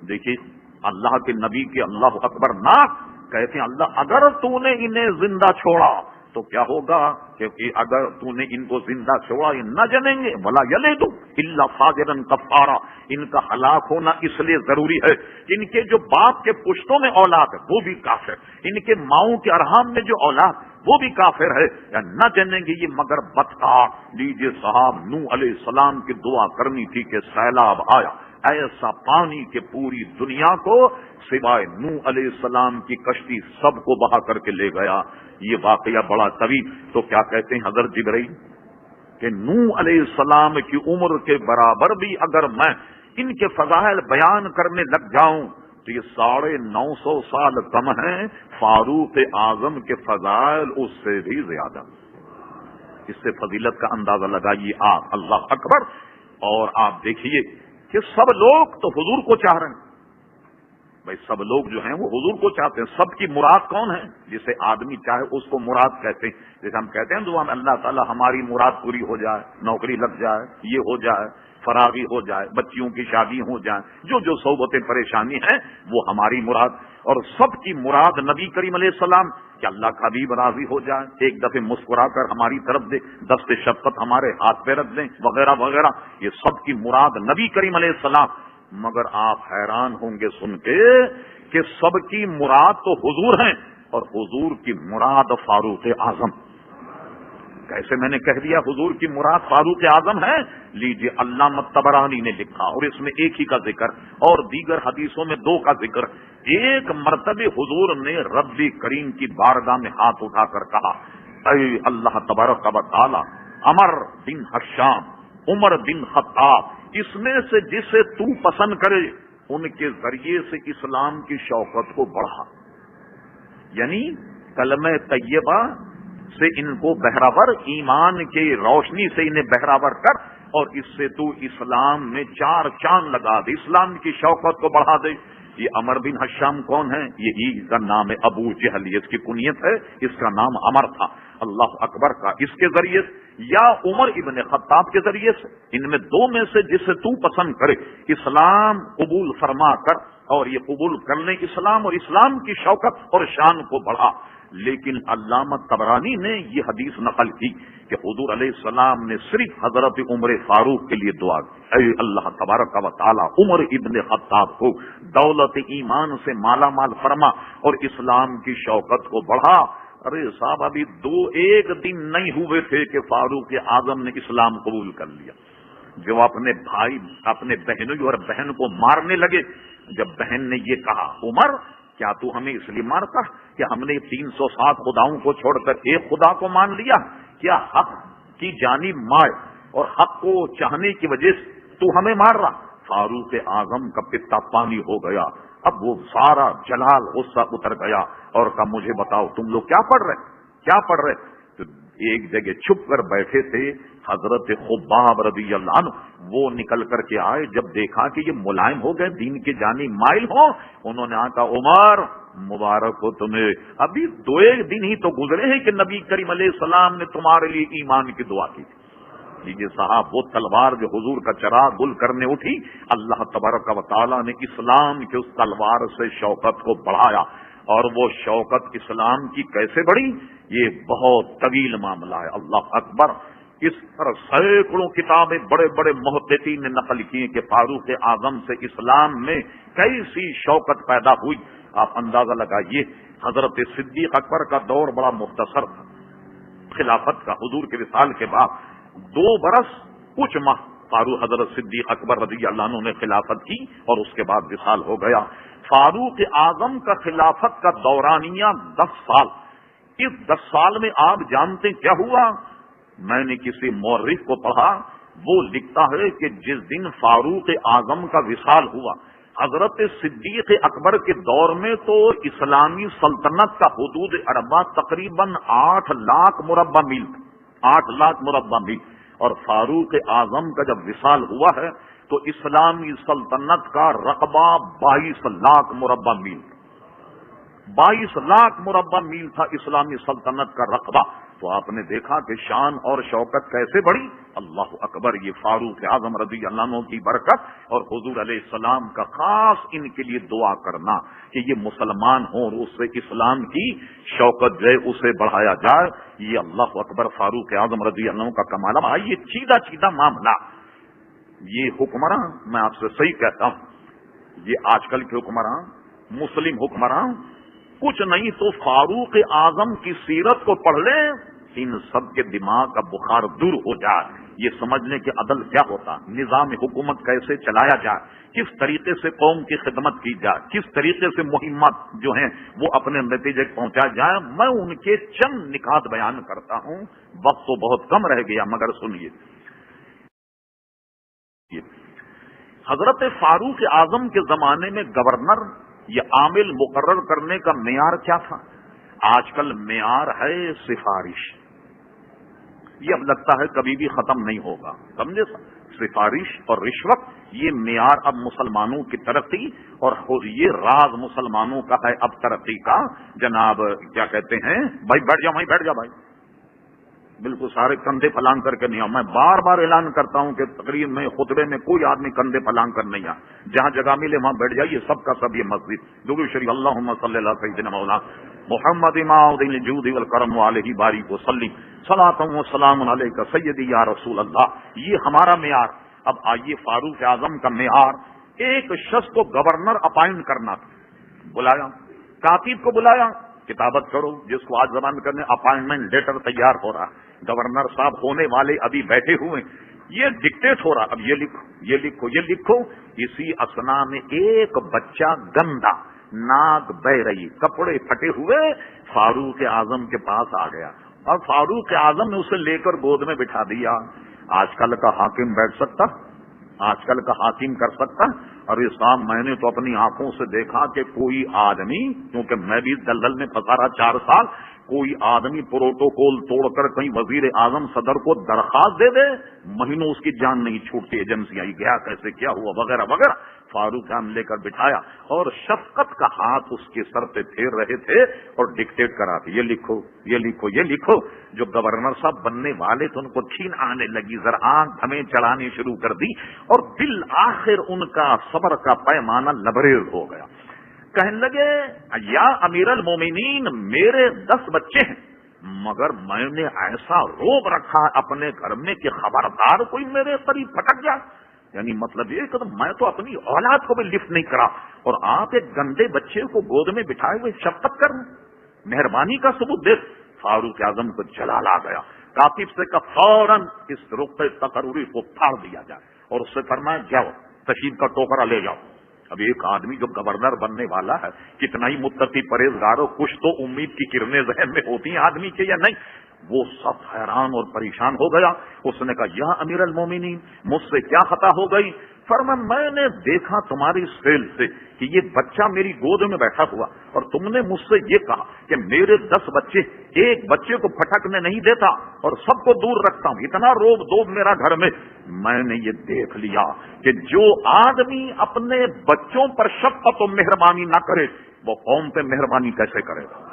دیکھیے اللہ کے نبی کے اللہ اکبر ناک کہتے ہیں اللہ اگر تو نے انہیں زندہ چھوڑا تو کیا ہوگا, کیونکہ اگر تو نے ان کو زندہ چھوڑا یہ نہ جنیں گے. ولا یلدوا الا فاجرا کفارا. ان کا ہلاک ہونا اس لیے ضروری ہے ان کے جو باپ کے پشتوں میں اولاد ہے وہ بھی کافر, ان کے ماؤں کے ارحام میں جو اولاد وہ بھی کافر ہے, یا نہ جنیں گے یہ مگر بدکار. لیجیے صاحب نوح علیہ السلام کی دعا کرنی تھی کہ سیلاب آیا ایسا پانی کہ پوری دنیا کو سوائے نوح علیہ السلام کی کشتی سب کو بہا کر کے لے گیا. یہ واقعہ بڑا طویل. تو کیا کہتے ہیں حضرت جبرائیل کہ نوح علیہ السلام کی عمر کے برابر بھی اگر میں ان کے فضائل بیان کرنے لگ جاؤں تو یہ 950 سال کم ہیں فاروق اعظم کے فضائل اس سے بھی زیادہ. اس سے فضیلت کا اندازہ لگائیے آپ. اللہ اکبر. اور آپ دیکھیے کہ سب لوگ تو حضور کو چاہ رہے ہیں. بھائی سب لوگ جو ہیں وہ حضور کو چاہتے ہیں. سب کی مراد کون ہے؟ جسے آدمی چاہے اس کو مراد کہتے ہیں. جیسے ہم کہتے ہیں دعا میں اللہ تعالی ہماری مراد پوری ہو جائے, نوکری لگ جائے, یہ ہو جائے, فراغی ہو جائے, بچیوں کی شادی ہو جائے, جو صحبتیں پریشانی ہیں وہ ہماری مراد. اور سب کی مراد نبی کریم علیہ السلام کہ اللہ کا حبیب راضی ہو جائے, ایک دفعہ مسکرا کر ہماری طرف دے, دست شفقت ہمارے ہاتھ پہ رکھ دیں وغیرہ وغیرہ. یہ سب کی مراد نبی کریم علیہ السلام. مگر آپ حیران ہوں گے سن کے کہ سب کی مراد تو حضور ہیں اور حضور کی مراد فاروق اعظم. کیسے میں نے کہہ دیا حضور کی مراد فاروق اعظم ہے؟ لیجیے علامہ طبرانی نے لکھا اور اس میں ایک ہی کا ذکر اور دیگر حدیثوں میں 2 کا ذکر. ایک مرتبہ حضور نے رب کریم کی بارگاہ میں ہاتھ اٹھا کر کہا اے اللہ تبارک و تعالی عمر بن حشام, عمر بن خطاب, اس میں سے جسے تو پسند کرے ان کے ذریعے سے اسلام کی شوقت کو بڑھا. یعنی کلمہ طیبہ سے ان کو بہراور, ایمان کے روشنی سے انہیں بہراور کر اور اس سے تو اسلام میں 4 چاند لگا دے, اسلام کی شوقت کو بڑھا دے. یہ عمر بن حشام کون ہے؟ یہی کا نام ہے ابو جہل, یہ اس کی کنیت ہے, اس کا نام عمر تھا. اللہ اکبر کا اس کے ذریعے یا عمر ابن خطاب کے ذریعے سے, ان میں 2 میں سے جسے تو پسند کرے اسلام قبول فرما کر اور یہ قبول کرنے اسلام اور اسلام کی شوکت اور شان کو بڑھا. لیکن علامہ طبرانی نے یہ حدیث نقل کی کہ حضور علیہ السلام نے صرف حضرت عمر فاروق کے لیے دعا کی اے اللہ تبارک و تعالی عمر ابن خطاب کو دولت ایمان سے مالا مال فرما اور اسلام کی شوکت کو بڑھا. ارے صاحب ابھی 1 دن نہیں ہوئے تھے کہ فاروق اعظم نے اسلام قبول کر لیا. جو اپنے بھائی اپنے بہنوں اور بہن کو مارنے لگے, جب بہن نے یہ کہا عمر کیا تو ہمیں اس لیے مارتا کہ ہم نے 307 خداؤں کو چھوڑ کر ایک خدا کو مان لیا, کیا حق کی جانب مائے اور حق کو چاہنے کی وجہ سے تو ہمیں مار رہا؟ فاروق اعظم کا پتا پانی ہو گیا. اب وہ سارا جلال غصہ اتر گیا اور کہا مجھے بتاؤ تم لوگ کیا پڑھ رہے؟ تو ایک جگہ چھپ کر بیٹھے تھے حضرت خباب رضی اللہ عنہ, وہ نکل کر کے آئے. جب دیکھا کہ یہ ملائم ہو گئے, دین کے جانب مائل ہو, انہوں نے کہا عمر مبارک ہو تمہیں, ابھی 2 دن ہی تو گزرے ہیں کہ نبی کریم علیہ السلام نے تمہارے لیے ایمان کی دعا کی. لیجیے صاحب وہ تلوار جو حضور کا چراغ گل کرنے اٹھی, اللہ تبارک و تعالیٰ نے اسلام کی اس تلوار سے شوکت کو بڑھایا. اور وہ شوکت اسلام کی کیسے بڑھی, یہ بہت طویل معاملہ ہے. اللہ اکبر. اس پر سینکڑوں کتابیں بڑے بڑے محققین نے نقل کی کہ فاروق اعظم سے اسلام میں کیسی شوکت پیدا ہوئی. آپ اندازہ لگائیے حضرت صدیق اکبر کا دور بڑا مختصر تھا خلافت کا. حضور کے وصال کے بعد 2 برس کچھ ماہ فاروق حضرت صدیق اکبر رضی اللہ عنہ نے خلافت کی اور اس کے بعد وصال ہو گیا. فاروق اعظم کا خلافت کا دورانیہ 10 سال. اس 10 سال میں آپ جانتے کیا ہوا؟ میں نے کسی مورخ کو پڑھا, وہ لکھتا ہے کہ جس دن فاروق اعظم کا وصال ہوا حضرت صدیق اکبر کے دور میں تو اسلامی سلطنت کا حدود اربع تقریباً 8 لاکھ مربع میل تھا، 8 لاکھ مربع میل، اور فاروق اعظم کا جب وصال ہوا ہے تو اسلامی سلطنت کا رقبہ 22 لاکھ مربع میل، 22 لاکھ مربع میل تھا اسلامی سلطنت کا رقبہ۔ تو آپ نے دیکھا کہ شان اور شوکت کیسے بڑھی۔ اللہ اکبر، یہ فاروق اعظم رضی اللہ عنہ کی برکت اور حضور علیہ السلام کا خاص ان کے لیے دعا کرنا کہ یہ مسلمان ہوں اور اس سے اسلام کی شوکت جو ہے اسے بڑھایا جائے، یہ اللہ اکبر فاروق اعظم رضی اللہ عنہ کا کمال۔ آئیے چیدہ معاملہ، یہ حکمراں، میں آپ سے صحیح کہتا ہوں، یہ آج کل کے حکمراں، مسلم حکمراں، کچھ نہیں تو فاروق اعظم کی سیرت کو پڑھ لیں، ان سب کے دماغ کا بخار دور ہو جائے، یہ سمجھنے کہ عدل کیا ہوتا، نظام حکومت کیسے چلایا جائے، کس طریقے سے قوم کی خدمت کی جائے، کس طریقے سے مہمات جو ہیں وہ اپنے نتیجے پہنچا جائے۔ میں ان کے چند نکات بیان کرتا ہوں، وقت تو بہت کم رہ گیا مگر سنیے۔ حضرت فاروق اعظم کے زمانے میں گورنر یا عامل مقرر کرنے کا معیار کیا تھا؟ آج کل معیار ہے سفارش، یہ اب لگتا ہے کبھی بھی ختم نہیں ہوگا، سمجھے؟ سفارش اور رشوت، یہ معیار اب مسلمانوں کی ترقی اور یہ راز مسلمانوں کا ہے اب ترقی کا۔ جناب کیا کہتے ہیں، بھائی بیٹھ جا بھائی، بالکل سارے کندھے پھلانگ کر کے نہیں آؤ۔ میں بار بار اعلان کرتا ہوں کہ تقریر میں خطبے میں کوئی آدمی کندھے پھلانگ کر نہیں آ، جہاں جگہ ملے وہاں بیٹھ جائیے، سب کا سب یہ مسجد۔ درود شریف، اللہم صلی اللہ سیدنا مولانا محمد ماعود الجود والکرم وعلیہ بارک وسلم، صلاۃ و سلام علیک سیدی یا رسول اللہ، یہ ہمارا معیار۔ اب آئیے فاروق اعظم کا معیار، ایک شخص کو گورنر اپائنٹ کرنا تھا، بلایا، کاتب کو بلایا، کتابت کرو، جس کو آج زبان کرنے اپائنٹمنٹ لیٹر تیار ہو رہا، گورنر صاحب ہونے والے ابھی بیٹھے ہوئے، یہ ڈکٹیٹ ہو رہا، اب یہ لکھو۔ اسی اسنا میں ایک بچہ گندا، ناک بہ رہی، کپڑے پھٹے ہوئے فاروق اعظم کے پاس آ گیا، اور فاروق اعظم نے اسے لے کر گود میں بٹھا دیا۔ آج کل کا حاکم بیٹھ سکتا، آج کل کا حاکم کر سکتا؟ اور اس کام میں نے تو اپنی آنکھوں سے دیکھا کہ کوئی آدمی، کیونکہ میں بھی دلدل میں پھنسا رہا 4 سال، کوئی آدمی پروٹوکول توڑ کر کہیں وزیر اعظم صدر کو درخواست دے دے، مہینوں اس کی جان نہیں چھوٹتی، ایجنسیاں گیا کیسے کیا ہوا وغیرہ وغیرہ۔ فاروق اعظم لے کر بٹھایا اور شفقت کا ہاتھ اس کے سر پہ پھیر رہے تھے اور ڈکٹیٹ کرا تھے، یہ لکھو۔ جو گورنر صاحب بننے والے تھے ان کو چھین آنے لگی، ذرا آنکھ ہمیں چڑھانی شروع کر دی، اور بالآخر ان کا صبر کا پیمانہ لبریز ہو گیا۔ کہنے لگے، یا امیر المومنین، میرے 10 بچے ہیں، مگر میں نے ایسا روب رکھا ہے اپنے گھر میں کہ خبردار کوئی میرے قریب پھٹک جائے، یعنی مطلب یہ کہ میں تو اپنی اولاد کو بھی لفٹ نہیں کرا، اور آپ ایک گندے بچے کو گود میں بٹھائے ہوئے شفقت کر، مہربانی کا ثبوت دے۔ فاروق اعظم کو جلال آ گیا، کاتب سے کہ فوراً اس رخصت تقرری کو پھاڑ دیا جائے، اور اس سے فرمایا جاؤ تشریف کا ٹوکرا لے جاؤ۔ اب ایک آدمی جو گورنر بننے والا ہے، کتنا ہی متقی پرہیزگار ہو، کچھ تو امید کی کرنیں ذہن میں ہوتی ہیں آدمی کے یا نہیں، وہ سب حیران اور پریشان ہو گیا۔ اس نے کہا، یا امیر المومنین، مجھ سے کیا خطا ہو گئی؟ فرمایا، میں نے دیکھا تمہاری سیل سے کہ یہ بچہ میری گود میں بیٹھا ہوا، اور تم نے مجھ سے یہ کہا کہ میرے 10 بچے، ایک بچے کو پھٹکنے نہیں دیتا اور سب کو دور رکھتا ہوں، اتنا روب دوب میرا گھر میں۔ میں نے یہ دیکھ لیا کہ جو آدمی اپنے بچوں پر شفقت و مہربانی نہ کرے، وہ قوم پہ مہربانی کیسے کرے گا؟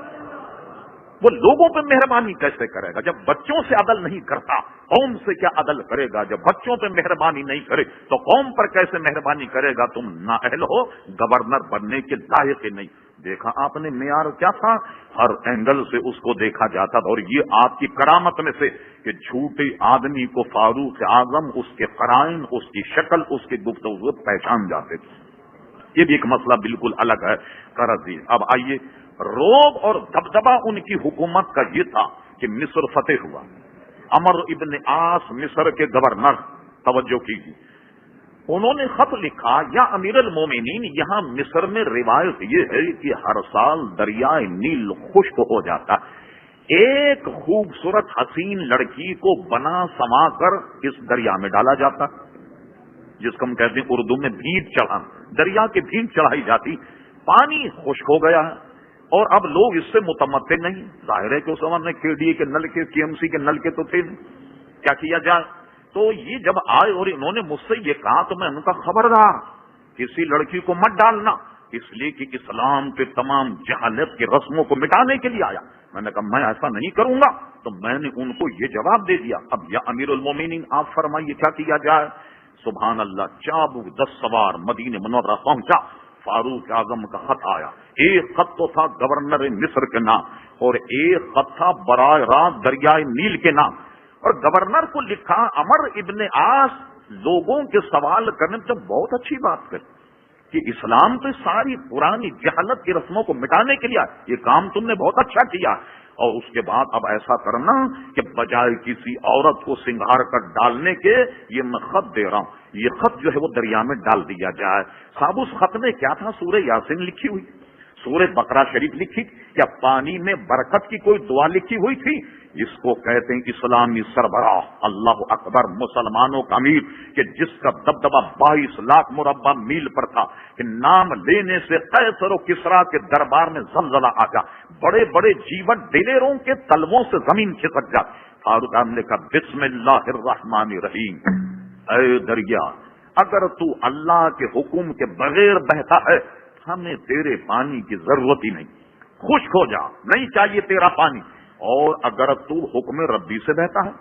وہ لوگوں پہ مہربانی کیسے کرے گا؟ جب بچوں سے عدل نہیں کرتا، قوم سے کیا عدل کرے گا؟ جب بچوں پہ مہربانی نہیں کرے تو قوم پر کیسے مہربانی کرے گا؟ تم نااہل ہو، گورنر بننے کے لائق ہی نہیں۔ دیکھا آپ نے معیار کیا تھا؟ ہر اینگل سے اس کو دیکھا جاتا تھا، اور یہ آپ کی کرامت میں سے کہ جھوٹے آدمی کو فاروق اعظم اس کے قرائن، اس کی شکل، اس کی گفتگو پہچان جاتے تھے۔ یہ بھی ایک مسئلہ بالکل الگ ہے۔ قرضی، اب آئیے، روب اور دبدبا ان کی حکومت کا یہ تھا کہ مصر فتح ہوا، عمرو ابن عاص مصر کے گورنر، توجہ کیجیے، انہوں نے خط لکھا، یا امیر المومنین، یہاں مصر میں روایت یہ ہے کہ ہر سال دریائے نیل خشک ہو جاتا، ایک خوبصورت حسین لڑکی کو بنا سما کر اس دریا میں ڈالا جاتا، جس کو ہم کہتے ہیں اردو میں بھیٹ چڑھانا، دریا کی بھیٹ چڑھائی جاتی، پانی خشک ہو گیا ہے اور اب لوگ اس سے متمتع نہیں. ظاہر ہے کہ اس زمانے میں کے ڈی اے کے نل کے ٹی ایم سی کے نل کے تو تھے نہیں. کیا کیا جائے؟ تو یہ جب آئے اور انہوں نے مجھ سے یہ کہا تو میں ان کا خبردار، کسی لڑکی کو مت ڈالنا، اس لیے کہ اسلام کے تمام جہالت کی رسموں کو مٹانے کے لیے آیا. میں نے کہا میں ایسا نہیں کروں گا. تو میں نے ان کو یہ جواب دے دیا. اب یا امیر المومنین آپ فرمائیے کیا کیا جائے؟ سبحان اللہ، چابک 10 سوار مدینہ منورہ پہنچا. فاروق اعظم کا خط آیا. ایک خط تو تھا گورنر مصر کے نام اور ایک خط تھا براہ راست دریائے نیل کے نام. اور گورنر کو لکھا عمر ابن عاص لوگوں کے سوال کرنے تو بہت اچھی بات کر کہ اسلام تو ساری پرانی جہالت کی رسموں کو مٹانے کے لیے یہ کام تم نے بہت اچھا کیا. اور اس کے بعد اب ایسا کرنا کہ بجائے کسی عورت کو سنگھار کر ڈالنے کے یہ میں خط دے رہا ہوں، یہ خط جو ہے وہ دریا میں ڈال دیا جائے. صاحب اس خط میں کیا تھا؟ سورہ یاسین لکھی ہوئی، سورہ بقرہ شریف لکھی، یا پانی میں برکت کی کوئی دعا لکھی ہوئی تھی؟ اس کو کہتے ہیں اسلامی سربراہ، اللہ اکبر، مسلمانوں کا امیر، کہ جس کا دبدبہ 22 لاکھ مربع میل پر تھا، کہ نام لینے سے قیصر و کسریٰ کے دربار میں زلزلہ آ جا، بڑے بڑے جیوت دلیروں کے تلووں سے زمین کھسک جا. فاروق اعظم نے کہا بسم اللہ الرحمن الرحیم، اے دریا اگر تو اللہ کے حکم کے بغیر بہتا ہے ہمیں تیرے پانی کی ضرورت ہی نہیں، خشک ہو جا، نہیں چاہیے تیرا پانی. اور اگر تو حکم ربی سے بہتا ہے،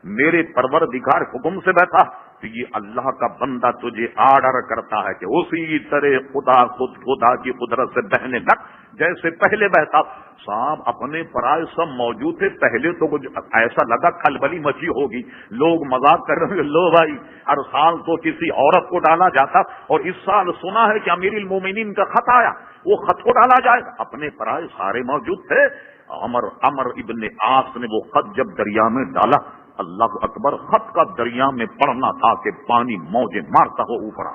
میرے پروردگار حکم سے بہتا ہے، تو یہ اللہ کا بندہ تجھے آرڈر کرتا ہے کہ اسی طرح خدا کی قدرت سے بہنے لگ جیسے پہلے بہتا. صاحب اپنے پرائے سب موجود تھے. پہلے تو کچھ ایسا لگا کھلبلی مچی ہوگی، لوگ مذاق کر رہے ہیں، لو بھائی ہر سال تو کسی عورت کو ڈالا جاتا اور اس سال سنا ہے کہ امیر المومنین کا خط آیا، وہ خط کو ڈالا جائے گا. اپنے پرائے سارے موجود تھے. عمر ابن عاص نے وہ خط جب دریا میں ڈالا، اللہ اکبر، خط کا دریا میں پڑنا تھا کہ پانی موجیں مارتا ہو اوپر.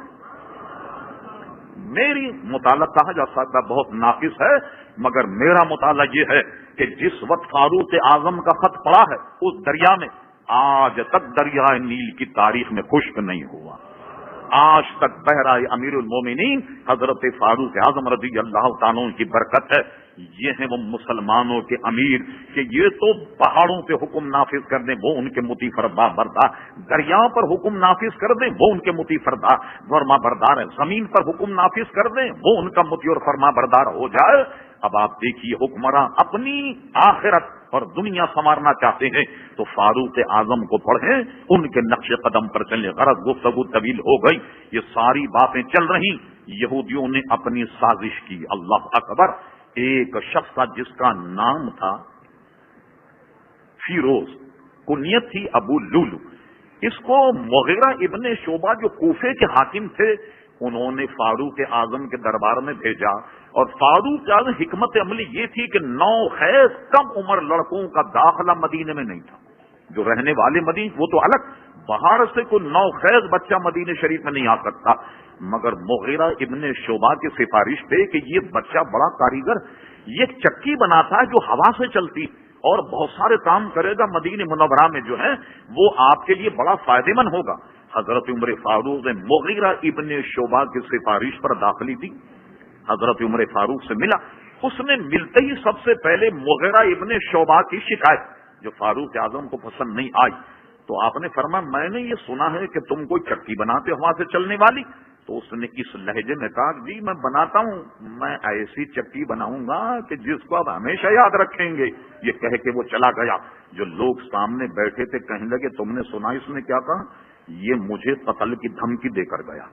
میری مطالعہ کہا جا سکتا بہت ناقص ہے، مگر میرا مطالعہ یہ ہے کہ جس وقت فاروق اعظم کا خط پڑا ہے اس دریا میں، آج تک دریائے نیل کی تاریخ میں خشک نہیں ہوا. آج تک بہ رہا ہے. امیر المومنین حضرت فاروق اعظم رضی اللہ تعالیٰ کی برکت ہے. یہ ہیں وہ مسلمانوں کے امیر کہ یہ تو پہاڑوں پہ حکم نافذ کر دیں وہ ان کے مطیع فرما بردار، دریا پر حکم نافذ کر دیں وہ ان کے مطیع فرما بردار ہے، زمین پر حکم نافذ کر دیں وہ ان کا مطیع اور فرما بردار ہو جائے. اب آپ دیکھیے حکمراں اپنی آخرت اور دنیا سنوارنا چاہتے ہیں تو فاروق اعظم کو پڑھیں، ان کے نقش قدم پر چلیں. غرض گفتگو طویل ہو گئی، یہ ساری باتیں چل رہی. یہودیوں نے اپنی سازش کی. اللہ اکبر. ایک شخص تھا جس کا نام تھا فیروز، کنیت تھی ابو لولو. اس کو مغیرہ ابن شعبہ جو کوفے کے حاکم تھے انہوں نے فاروق اعظم کے دربار میں بھیجا. اور فاروق اعظم حکمت عملی یہ تھی کہ 9 خیز کم عمر لڑکوں کا داخلہ مدینے میں نہیں تھا. جو رہنے والے مدینے وہ تو الگ، باہر سے کوئی 9 خیز بچہ مدینے شریف میں نہیں آ سکتا. مگر مغیرہ ابن شعبہ کی سفارش پہ کہ یہ بچہ بڑا کاریگر، یہ ایک چکی بناتا ہے جو ہوا سے چلتی اور بہت سارے کام کرے گا، مدینہ منورہ میں جو ہے وہ آپ کے لیے بڑا فائدہ مند ہوگا. حضرت عمر فاروق نے مغیرہ ابن شعبہ کی سفارش پر داخلی دی. حضرت عمر فاروق سے ملا. اس نے ملتے ہی سب سے پہلے مغیرہ ابن شعبہ کی شکایت جو فاروق اعظم کو پسند نہیں آئی تو آپ نے فرمایا میں نے یہ سنا ہے کہ تم کوئی چکی بناتے ہو ہوا سے چلنے والی. تو اس نے اس لہجے میں کہا جی میں بناتا ہوں، میں ایسی چکی بناؤں گا کہ جس کو آپ ہمیشہ یاد رکھیں گے. یہ کہہ کے وہ چلا گیا. جو لوگ سامنے بیٹھے تھے کہنے لگے تم نے سنا اس نے کیا کہا؟ یہ مجھے قتل کی دھمکی دے کر گیا.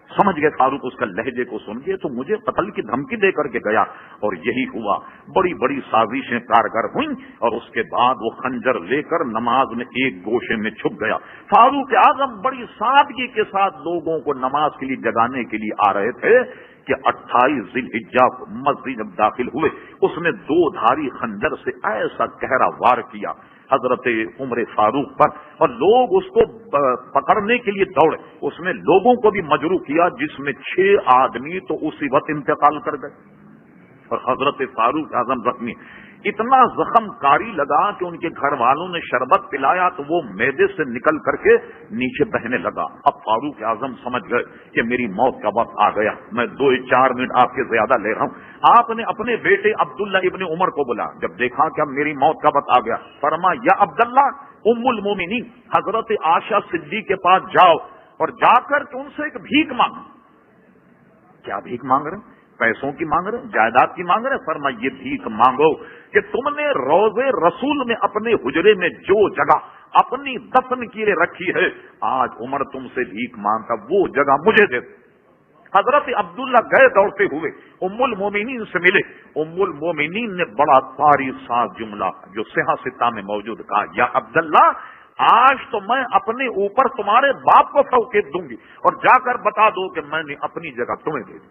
سمجھ گئے فاروق اس کا لہجے کو سن کے تو مجھے قتل کی دھمکی دے کر کے گیا. اور یہی ہوا. بڑی بڑی سازشیں کارگر ہوئیں اور اس کے بعد وہ خنجر لے کر نماز میں ایک گوشے میں چھپ گیا. فاروق اعظم بڑی سادگی کے ساتھ لوگوں کو نماز کے لیے جگانے کے لیے آ رہے تھے کہ 28 ذی الحجہ مسجد جب داخل ہوئے اس نے 2 دھاری خنجر سے ایسا گہرا وار کیا حضرت عمر فاروق پر اور لوگ اس کو پکڑنے کے لیے دوڑے. اس نے لوگوں کو بھی مجروح کیا جس میں 6 آدمی تو اسی وقت انتقال کر گئے اور حضرت فاروق اعظم زخمی. اتنا زخم کاری لگا کہ ان کے گھر والوں نے شربت پلایا تو وہ معدے سے نکل کر کے نیچے بہنے لگا. اب فاروق اعظم سمجھ گئے کہ میری موت کا وقت آ گیا. میں 2-4 منٹ آپ کے زیادہ لے رہا ہوں. آپ نے اپنے بیٹے عبداللہ ابن عمر کو بلا. جب دیکھا کہ اب میری موت کا وقت آ گیا, فرمایا یا عبداللہ, ام المومنین حضرت عائشہ صدیق کے پاس جاؤ اور جا کر کے ان سے ایک بھیک مانگو. کیا بھیک مانگ رہے ہیں؟ پیسوں کی مانگ رہے ہیں, جائیداد کی مانگ رہے ہیں؟ فرمایا یہ بھیک مانگو کہ تم نے روضے رسول میں اپنے حجرے میں جو جگہ اپنی دفن کی رکھی ہے, آج عمر تم سے بھیک مانگتا, وہ جگہ مجھے دے. حضرت عبداللہ گئے دوڑتے ہوئے ام المومنین سے ملے. ام المومنین نے بڑا طاری ساز جملہ جو صحیح ستہ میں موجود کہا, یا عبداللہ آج تو میں اپنے اوپر تمہارے باپ کو فوقیت دوں گی اور جا کر بتا دو کہ میں نے اپنی جگہ تمہیں دے دی.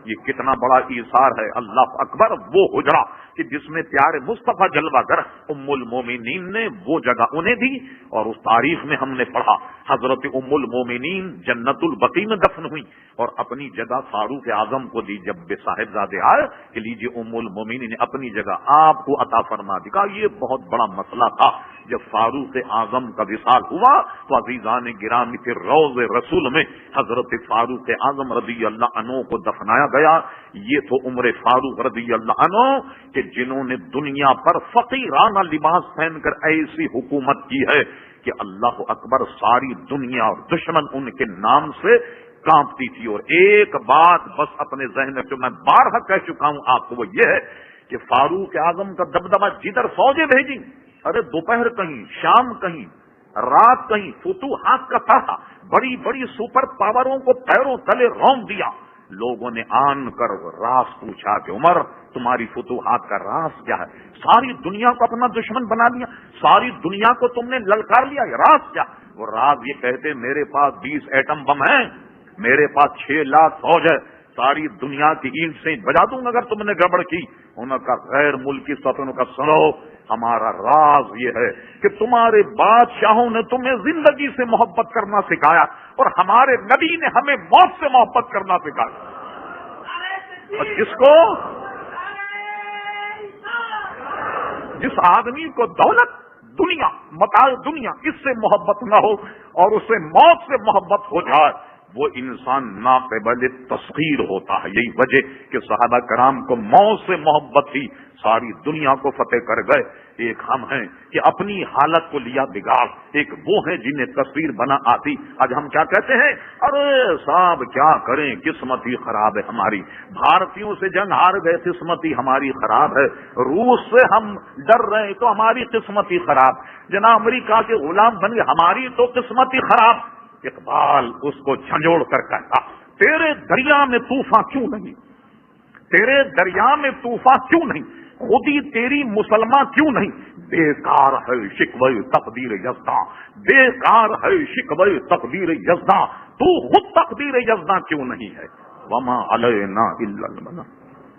یہ کتنا بڑا ایثار ہے. اللہ اکبر. وہ حجرہ کہ جس میں پیارے مصطفیٰ جلوہ گر ام المومنین نے وہ جگہ انہیں دی, اور اس تاریخ میں ہم نے پڑھا حضرت ام المومنین جنت البقیع میں دفن ہوئی اور اپنی جگہ فاروق اعظم کو دی. جب صاحبزادے آئے کہ لیجیے ام المومنین نے اپنی جگہ آپ کو عطا فرما دی. کہا یہ بہت بڑا مسئلہ تھا. جب فاروق اعظم کا وصال ہوا تو عزیزان گرامی کے روض رسول میں حضرت فاروق اعظم رضی اللہ عنہ کو دفنایا گیا. یہ تو عمر فاروق رضی اللہ عنہ کہ جنہوں نے دنیا پر فقیرانہ لباس پہن کر ایسی حکومت کی ہے کہ اللہ اکبر, ساری دنیا اور دشمن ان کے نام سے کانپتی تھی. اور ایک بات بس اپنے ذہن میں جو میں بارہا کہہ چکا ہوں آپ کو, وہ یہ ہے کہ فاروق اعظم کا دبدبہ جدھر فوجیں بھیجی, ارے دوپہر کہیں, شام کہیں, رات کہیں, فتوحات کا تھا, بڑی بڑی سپر پاوروں کو پیروں تلے رونگ دیا. لوگوں نے آن کر راز پوچھا کہ عمر تمہاری فتوحات کا راز کیا ہے؟ ساری دنیا کو اپنا دشمن بنا لیا, ساری دنیا کو تم نے للکار لیا, راز کیا؟ وہ راز یہ کہتے میرے پاس 20 ایٹم بم ہیں, میرے پاس 6 لاکھ فوج ہے, ساری دنیا کی اینٹ سے بجا دوں گا اگر تم نے گڑبڑ کی. انہوں کا غیر ملکی سفروں کا سنو, ہمارا راز یہ ہے کہ تمہارے بادشاہوں نے تمہیں زندگی سے محبت کرنا سکھایا اور ہمارے نبی نے ہمیں موت سے محبت کرنا سکھایا. اور جس آدمی کو دولت, دنیا, متاع دنیا اس سے محبت نہ ہو اور اسے موت سے محبت ہو جائے, وہ انسان ناقابل تسخیر ہوتا ہے. یہی وجہ کہ صحابہ کرام کو موت سے محبت تھی, ساری دنیا کو فتح کر گئے. ایک ہم ہیں کہ اپنی حالت کو لیا بگاڑ, ایک وہ ہیں جنہیں تصویر بنا آتی. آج ہم کیا کہتے ہیں, ارے صاحب کیا کریں, قسمت ہی خراب ہے ہماری, بھارتیوں سے جنگ ہار گئے, قسمت ہی ہماری خراب ہے, روس سے ہم ڈر رہے تو ہماری قسمت ہی خراب, جناب امریکہ کے غلام بن گئے, ہماری تو قسمت ہی خراب. اقبال اس کو جھنجھوڑ کر کہتا, تیرے دریا میں طوفان کیوں نہیں, تیرے دریا میں طوفان کیوں نہیں, خودی تیری مسلمان کیوں نہیں, بیکار ہے شکوہ تقدیر یزداں, بیکار ہے شکوہ تقدیر یزداں, تو خود تقدیر یزداں کیوں نہیں ہے. وما علینا الا البلاغ.